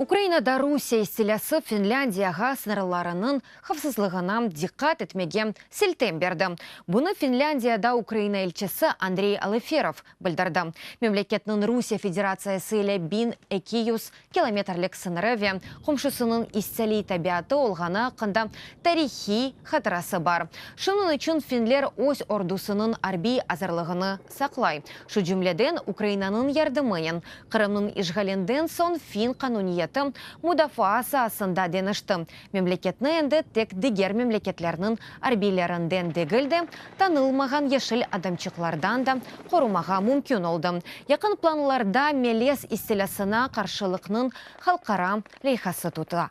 Украинада Русия стилясы Финляндияға сынарларының хавсызлығынан диққат етмеге селтем берді. Бұны Финляндияда Украина елчісі Андрей Алеферов білдірді. Мемлекетнің Русия Федерациясы елі 1200 километрлік сыныры қомшысының истәлі табиаты олғаны қында тарихи хатырасы бар. Шының үшін финлер өз ордусының арби азарлығыны сақлай. Шу жүмледен Украинаның ярдымыйын, Қырымның ишгаленден сон фин қануниеті мудафаасы асында денішті. Мемлекетні енді тек дегер мемлекетлерінің арбилерінден дегілді, танылмаған ешіл адамчықлардан да қорумаға мүмкін олды. Якын планларда мелес истелясына қаршылықның халқара лейхасы тұты.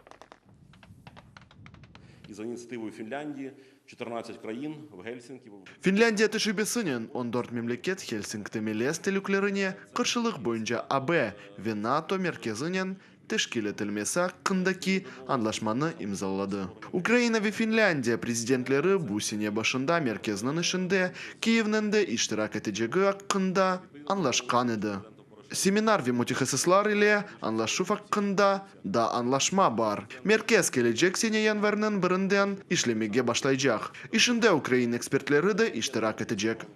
За инициативою Финляндии 14 країн в Гельсинкі. Финляндия тышыбесынен, ондорт мемлекет Хельсингті мелес телеклеріне қыршылық бойынша АБ Венато меркезінен тешкилетілмесі қындаки анлашманы имзалады. Украина ве Финляндия президентлері бұсіне башында меркезнің ішінде Киевненде иштирак етежегі аққында анлашқан еді. Семинар ве мутихасыслар иле анлашу фаққында да анлашма бар. Меркез келечек сене январның бірінден ишлемеге башлайжақ. Ишінде Украина экспертлері де иштирак етежек.